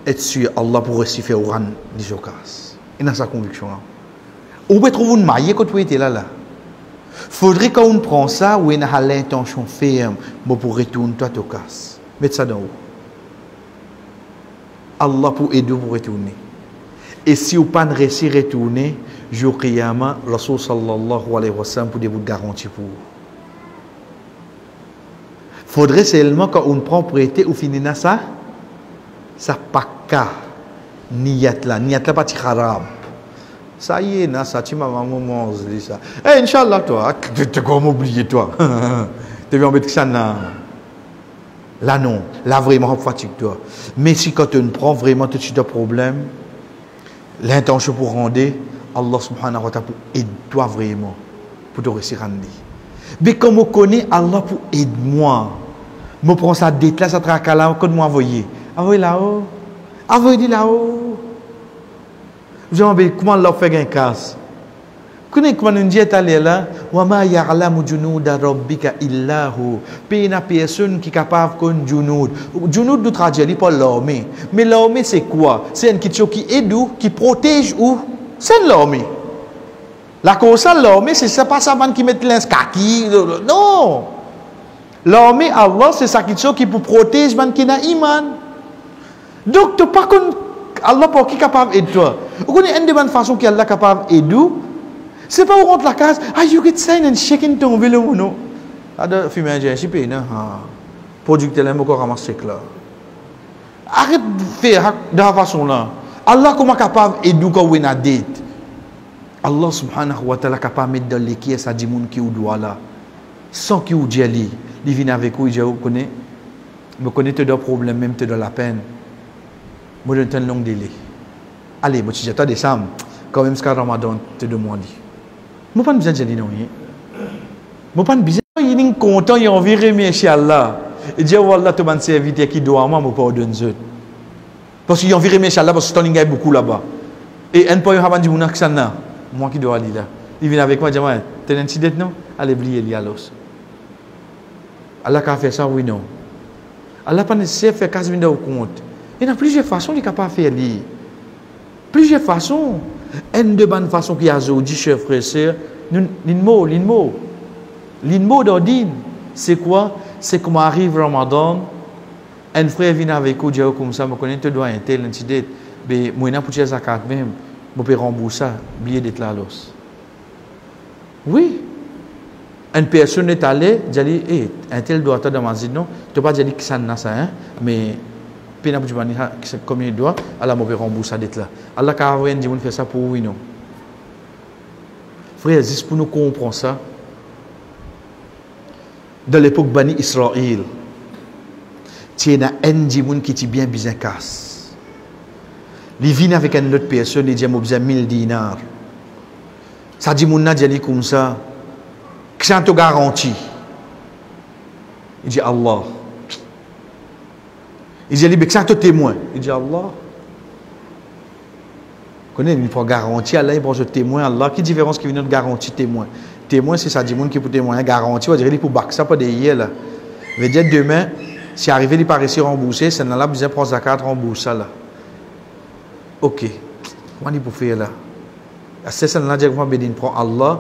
être sûr, Allah pourrait s'y faire rendre des occasions. Et dans sa conviction. Ou peut trouver une maille quand vous êtes là. Faudrait qu'on prend ça ou on a l'intention ferme pour retourner toi au casse. Mettez ça dans haut. Allah pour aider pour retourner. Et si vous pas réussi à retourner, jour Qiyamah, Rasul sallallahu alayhi wa sallam pour des bouts de garantie pour vous. Faudrait seulement quand on prend prêter ou finit dans ça, ça pas qu'à niyat là pas de kharab. Ça y est, na ça tu m'as maman dit ça. Eh Inch'Allah toi, tu comme oublié toi. Tu veux embêter ça là non, là vraiment fatigue toi. Mais si quand on prend vraiment tout de suite un problème, l'intention pour rendre Allah subhanahu wa ta'ala pour aider toi vraiment pour te réussir à rendre. Mais comme on connaît Allah pour aider moi, je prends ça dette là, ça traque là, quand moi envoyer. Envoyez là-haut. Envoyez là-haut. Je me dis, comment Allah fait un casse? Comment on dit là, wa ma ya'lamu junuda rabbika illa hu. Puis une personne qui est capable de junud. Junud du traduit pas l'armée. Mais l'armée c'est quoi? C'est une question qui aide ou qui protège ou c'est l'armée. La cause de l'armée c'est pas ça qui met l'inskaki. Non. L'armée Allah c'est ça qui pour protéger man qui n'a iman. Donc tu pas qu'on Allah pour qui capable aider toi. Vous connaissez une des bonnes façons qui Allah capable aider. C'est pas où rentre la case. Ah you get sign and shaking ton vélo non. Ada fumer j'ai chipé non. Producteur là encore ramasser là. Arrête de faire de la façon là. Allah comment capable aider quand on a dette. Allah subhanahu wa ta'ala capable mettre dans l'équipe ça dit monde qui ou doit là. Sans qui ou dit ali. Il vient avec vous, il dit, me connaît te de problème, même te de la peine. Moi, je donne un long délai. Allez, moi, tu dis, des Sam, quand même, ce que Ramadan te demande. Moi, pas besoin de dire non. Moi, pas besoin. Il est content, il a envie de remercier Allah. Il dit, Wallah, tu m'as serviteur qui doit moi, moi, pas donner. Parce qu'il a envie de remercier Allah, parce que tu as beaucoup là-bas. Et un peu, il a dit, moi qui dois aller là. Il vient avec moi, il dit, tu as un incident, non? Allez, oubliez, il y a l'os. Allah a fait ça, oui, non. Allah n'a pas nécessaire de faire 15 minutes au compte. Il y a plusieurs façons qu'il est capable de faire. Plusieurs façons. Une de bonnes façons qu'il y a aujourd'hui, chers frères et sœurs, l'inmo d'ordine, c'est quoi? C'est comment arrive Ramadan, un frère vient avec vous, dit comme ça, je connais, tu dois un tel incident, mais moi, je peux faire zakat même, je peux rembourser, billet d'être là. Oui. Une personne est allée, elle dit, hey, un tel doit être dans ma zone, non, tu ne peux pas dire que ça n'a ça, hein, mais comme il doit, Allah m'a remboursé d'être là. Allah a envoyé un dimanche faire ça pour oui, non. Frère, juste pour nous comprendre ça, dans l'époque Bani Israël, il y a un dimanche qui est bien casse. Il vient avec une autre personne, il dit, j'ai besoin de 1000 dinars. Ça dit, mon dit comme ça. Que ça te garantit. Il dit Allah. Il dit, que ça te témoin. Il dit Allah. Vous connaissez, il faut garantie, Allah, il prend ce témoin, Allah. Quelle différence qui vient de garantie témoin? Témoin, c'est ça, dit monde qui peut témoigner. Garantie, on dirait qu'il pour bac ça, pas de hier là. Il veut dire demain, si arrivé, il pas réussi à rembourser, c'est là, besoin de prendre sa carte, rembourser ça là. Ok. Comment il peut faire là? C'est ça, là, dire que je prends Allah.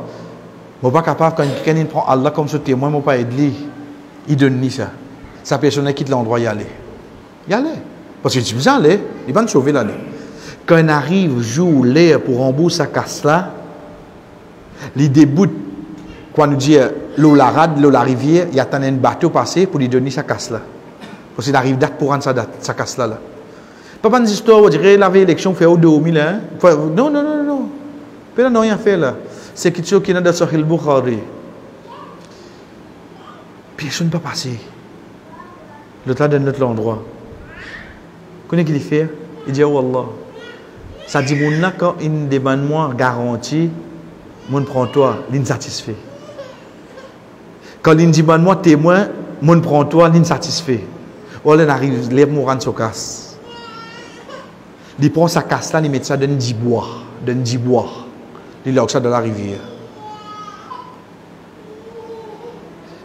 Je ne suis pas capable, quand quelqu'un prend Allah comme ce témoin, je ne peux pas aider. Il donne ça. Sa personne quitte l'endroit, il y aller. Il y aller. Parce que tu veux aller, il va te sauver là. Quand il arrive, joue l'air pour rembourser sa casse là, il débute, quand nous dit l'eau la rade, l'eau la rivière, il y a un bateau passé pour lui donner sa casse là. Parce qu'il arrive date pour rendre sa casse là. Pas une histoire, on dirait, il avait élection, fait au 2000, hein. Non. Puis là, non, rien fait là. C'est quelque chose qui est dans Sahih Bukhari. personne ne peut passer. L'autre là donne l'autre endroit. Connais qu'il fait? Il dit, oh Allah. Ça dit, mon là, quand il demande moi garantie, mon prend toi, il satisfait. Quand il dit, moi témoin, mon prend toi, il satisfait. Ou là, il arrive, lève mon rang sur casse. Il prend sa casse là, il met ça dans 10 bois. Il lâche ça dans la rivière.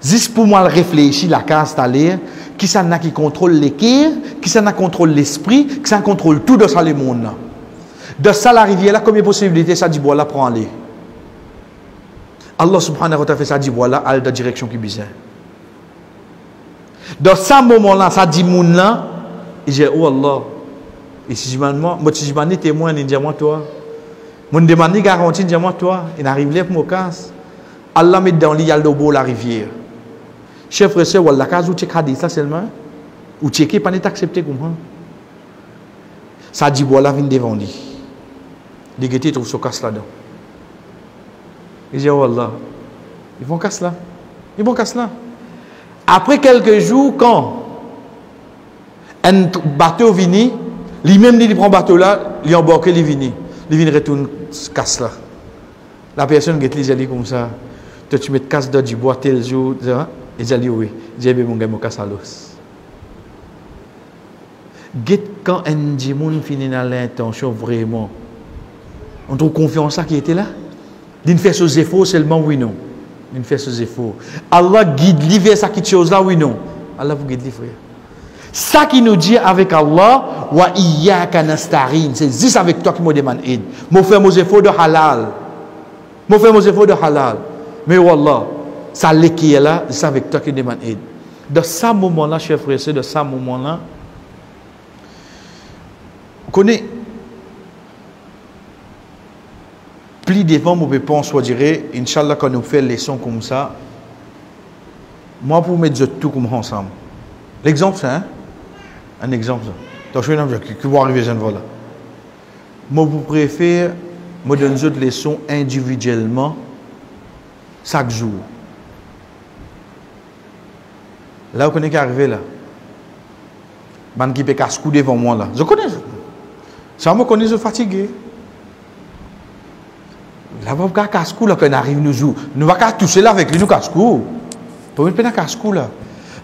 Juste pour moi réfléchir, la casse d'aller, qui ça n'a qui contrôle l'équerre, qui ça n'a contrôle l'esprit, qui ça contrôle tout de ça le monde. De ça la rivière là, combien de possibilités ça dit bois là prend aller. Allah subhanahu wa ta'ala fait ça dit bois là, à la direction qui besoin. Dans ce moment-là, ça dit moun là, il dit oh Allah. Et si je demande témoin, il dit moi toi. Mon demande garantie, il dit moi toi. Il arrive là pour me casse. Allah met dans l'île de beau la rivière. Chef frère sœur, la case où tu as dit ça seulement, ou tu es pas accepté comme ça dit bois là vient devant lui. Les guettés trouvent ce casse là-dedans. Il dit oh Allah, ils vont casse là. Ils vont casse là. Après quelques jours, quand un bateau vient, lui-même il prend le bateau là, il embarque, il vient. Il vient retourner ce casse là. La personne qui est comme ça, toi tu mets casse dans du bois tel jour, il dit oui. Il dit mon gars, mon casse à l'os. Quand un démon finit dans l'intention vraiment, on trouve confiance à qui était là. Il fait ses efforts seulement oui non. Il fait ses efforts. Allah guide lui vers ça qui chose là oui non. Allah vous guide les frères. Ça qui nous dit avec Allah wa iyyaka nasta'in, c'est juste avec toi qui me demande aide. Moi faire mes efforts de halal. Moi faire mes efforts de halal. Mais wallah, ça qui est là, c'est avec toi qui demande aide. Dans ce moment-là, chers frères et sœurs, dans ce moment-là, vous connaissez plus devant, je peux penser, je dirais, Inch'Allah, quand nous faisons les leçons comme ça, moi, pour mettre tout comme ensemble. L'exemple, c'est un exemple. Donc, je vais vous dire qui va arriver, je ne vois là. Moi, je préfère me donner des leçons individuellement, chaque jour. Là, vous connaissez qui est arrivé là. Man qui peut casse-cou devant moi là. Je connais. Ça me connaît, je suis fatigué. Là, on va casse-cou là quand on arrive nous jours. Nous ne va pas toucher là avec lui, nous casse-cou. Pour une casse-cou là.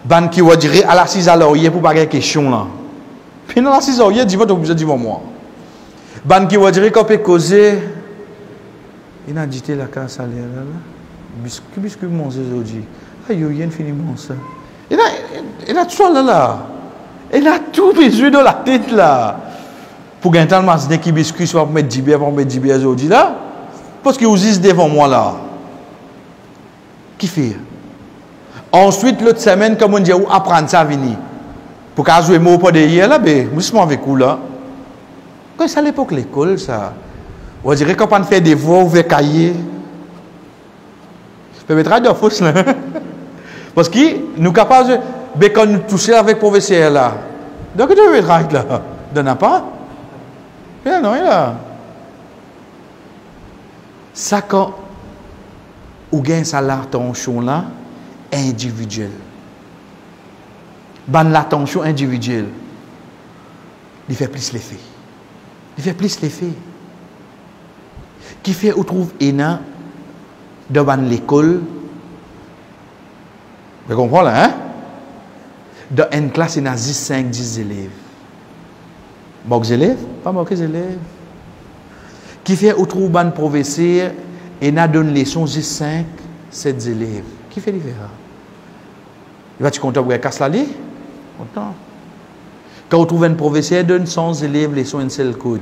Ban qui va dire à la 6 à l'heure pour pas de question là. Puis dans la 6 à l'heure, dis-moi moi. Ban qui va dire qu'on peut causer. Il a dit la casse à l'air là. Biscuit manger aujourd'hui. Aïe, il y a fini mon ça. Il a tout ça là. Il a tout besoin dans la tête là. Pour gagner tant de masse qui biscuit soit pour mettre 10 bières aujourd'hui là. Parce que vous êtes devant moi là. Qui fait? Ensuite, l'autre semaine, comme on dit, où apprendre ça à venir. Pour qu'à jouer mot pas de hier là, ben, je suis avec vous là. Quand c'est à l'époque l'école, ça. On dirait qu'on peut faire des voix ouvert cahier. Je peux mettre de fausse là. Parce que nous sommes capables de quand nous toucher avec le professeur là. Donc, tu veux mettre là. Tu n'en as pas? Bien, non, il a. Ça, quand on gagne ça l'attention là, individuelle. Ben, l'attention individuelle, il fait plus l'effet. Il fait plus l'effet. Qui fait, on trouve Ena dans l'école. Vous comprenez là, hein? Dans une classe, il y a 5-10 élèves. Beaucoup d'élèves? Pas beaucoup d'élèves. Qui fait, on trouve un professeur et il a donné une leçon 5-7 élèves. Qui fait l'hiver? Il va-tu content pour qu'il casse la lit? Content. Quand on trouve un professeur, il donne 100 élèves leçon une seule côte.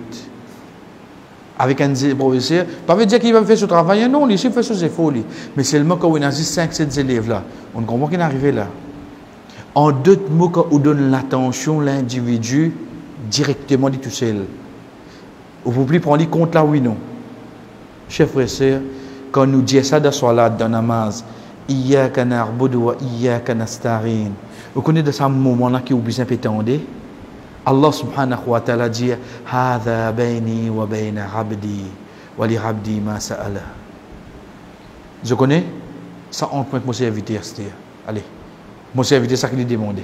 Avec un professeur, pas veut dire qu'il va faire ce travail, non, il fait ses efforts. Mais seulement quand on a 5-7 élèves là, on comprend qu'il est arrivé là. En d'autres mots, quand on donne l'attention à l'individu, directement dit tout seul. On ne peut plus prendre compte là, oui, non. Chers frères et sœurs, quand nous disons ça dans la dans namaz, Iyyaka na'budu wa iyyaka nasta'in. Vous connaissez de ce moment-là qui est obligé de Allah subhanahu wa ta'ala dit Hadha bayni wa bayna abdi wa li abdi ma sa'ala. Je connais ça, on peut me servir. Allez, Mon serviteur, ça qu'il lui demandé.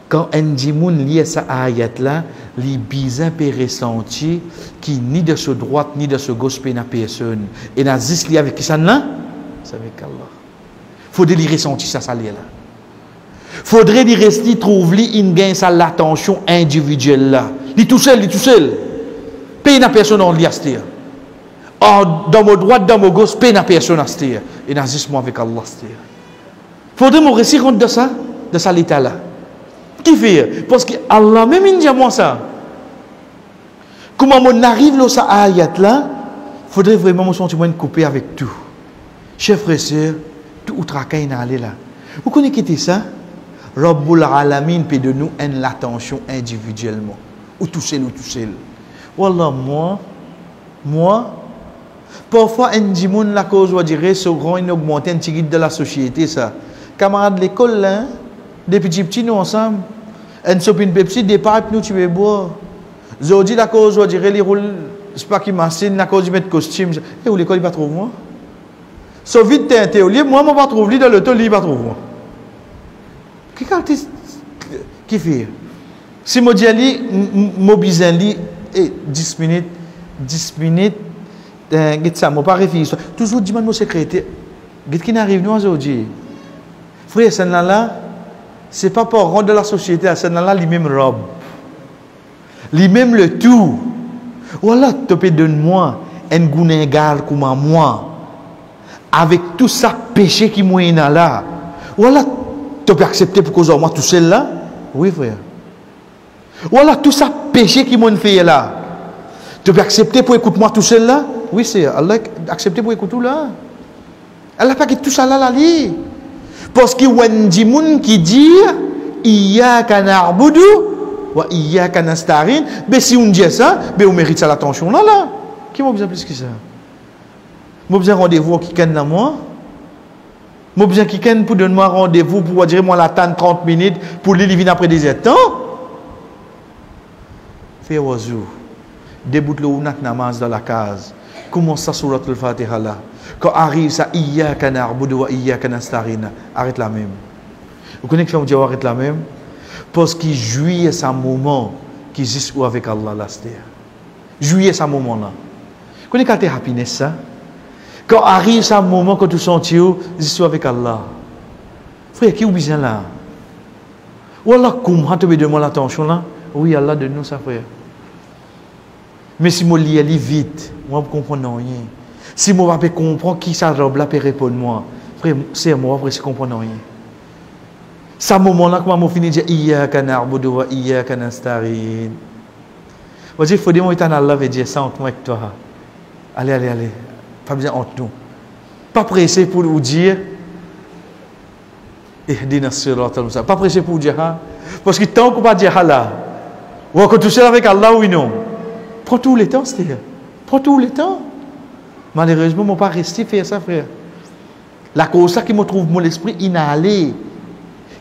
Quand un djimoun lit sa ayat là, les bizarres peut ressentir qui ni de ce droite ni de ce gauche n'a personne. Et n'a juste li avec qui ça là? C'est avec Allah. Faudrait lui ressentir ça, ça là. Faudrait lui rester trouver une gain ça l'attention individuelle là. Li tout seul, Pays n'a personne en liastir. Dans mon droite, dans mon gauche, pays n'a personne à stir. Et n'a juste moi avec Allah stir. Faudrait me réussir compte de ça l'état là. Qui fait? Parce que Allah même il dit à moi ça. Comment on arrive là, ça ayat là, faudrait vraiment me sentir coupé avec tout. Chers frères et sœurs, tout où traquer n'a allé là. Vous connaissez ça? Rabbul Alamin peut de nous une l'attention individuellement. Ou tout seul. Wallah, moi, parfois, un djimoun la cause, on dirait, ce grand, une augmenté un petit de la société, ça. Camarades de l'école, là, des petits, nous ensemble. Un sopine Pepsi, des pipes, nous, tu veux boire. Zodi, la cause, on dirait, les roules, c'est pas qui machine, la cause, ils mettent costume. Et où l'école, il va trouver moi? Sauf vite, t'es un théolien, moi, je vais trouver dans le temps, il va trouver moi. Qui fait? Si je dis, je dis, 10 minutes, ça m'a pas réfléchi. Toujours dis-moi mon secrétaire. Qu'est-ce qui n'arrive nous aujourd'hui? Frère, c'est là, c'est pas pour rendre la société, c'est là, lui-même robe. Lui-même le tout. Voilà, tu peux donner-moi un gounégal comme moi. Avec tout ça péché qui m'a là. Voilà, tu peux accepter pour cause de moi tout seul là? Oui, frère. Voilà, tout ça péché qui m'a fait là. Tu peux accepter pour écouter moi tout seul là? Oui, c'est Allah accepter pour écouter tout là. Allah pas tout ça là là li. Parce que wendimoun qui dit iyyaka na'budu wa iyyaka nasta'in, mais si on dit ça, ben on mérite ça l'attention là là. Qui m'a besoin plus que ça? Moi besoin rendez-vous qui ken dans moi. Moi besoin qui ken pour donner moi rendez-vous pour dire moi l'attendre 30 minutes pour lui venir après des temps. Fais oiseau. Déboute le ounat namaz dans la case. Commence ça surat al-Fatiha là. Quand arrive ça, iyyaka na'budu wa iyyaka nasta'in, arrête la même. Vous connaissez que je vais arrête la même? Parce qu'il jouit ce moment qui existe avec Allah là. Jouit ce moment là. Vous connaissez quand tu es happiness ça? Quand arrive ce moment que tu sens que tu es avec Allah. Frère, qui est besoin là? Wallah, comment tu me demandes l'attention là? Oui, Allah donne-nous ça, frère. Mais si je lis vite, moi, je ne comprends rien. Si je ne comprends pas qui ça robe là, peut répondre moi. Frère, c'est moi, après, je ne comprends rien. Ce moment-là, quand je finis de dire iyyaka na'budu wa iyyaka nasta'in. Il faut dire, moi, Allah veut dire ça entre moi et toi. Allez. Pas besoin entre nous. Pas pressé pour vous dire ihdina siratal mustaqim. Pas pressé pour vous dire ça. Parce que tant qu'on ne va pas dire là, ou qu'on touche avec Allah, oui, non. Prends tout le temps, c'est-à-dire. Prends tout le temps. Malheureusement, je ne vais pas rester faire ça, frère. La cause ça qui me trouve mon esprit inhalé.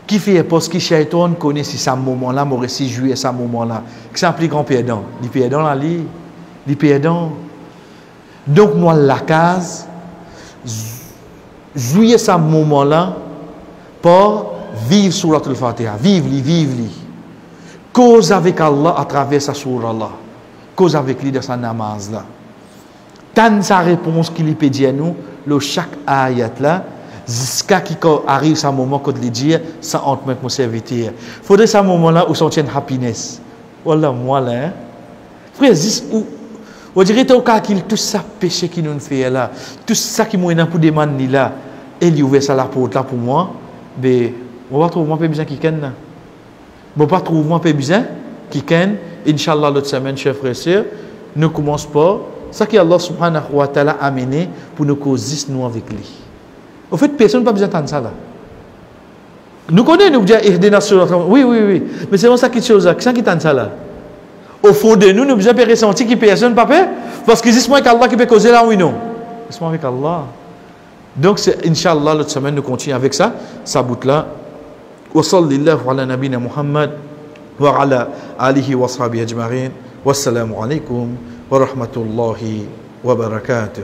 Qui fait parce que Shaitan connaît ce moment-là, moi aussi jouer à ce moment-là. C'est un plus grand perdant. Il perdant là, il perdant. Donc, moi, la case, jouer à ce moment-là pour vivre sur la Fatiha. Vivre. Cause avec Allah à travers sa surah là. Cause avec lui de sa namaz là. Tant sa réponse qu'il peut dire à nous, le chaque ayat là, jusqu'à qui arrive ce moment quand il dit, ça entre avec mon serviteur. Il faudrait ce moment-là où s'en tient happiness. Voilà, moi là. Hein? Frère, on dirait qu'il tout ça péché qui nous fait là, tout ça qui m'a pour demander là, et il ouvre ça la porte là pour moi, mais on va trouver moi pas besoin qui ken là. On va pas trouver moi pas besoin qui ken. Inch'Allah l'autre semaine, chers frères et sœurs, ne commence pas. Ça qu'Allah subhanahu wa ta'ala a amené pour nous causer nous avec lui. En fait, personne n'a pas besoin d'entendre ça là. Nous connaissons, nous disons, ihdina siratal mustaqim. Oui. Mais c'est ça qui chose, qui entend ça là. Au fond de nous, nous devons pas ressentir que personne ne peut pas. Parce qu'il existe moins qu'Allah qui peut causer là, oui, non. C'est avec Allah. Donc, Inch'Allah, l'autre semaine, nous continuons avec ça. Ça bout là. Wa sallallahu ala nabina Muhammad wa ala alihi wa sahbihi ajma'in. Wassalamu alaikum wa rahmatullahi wa barakatuh.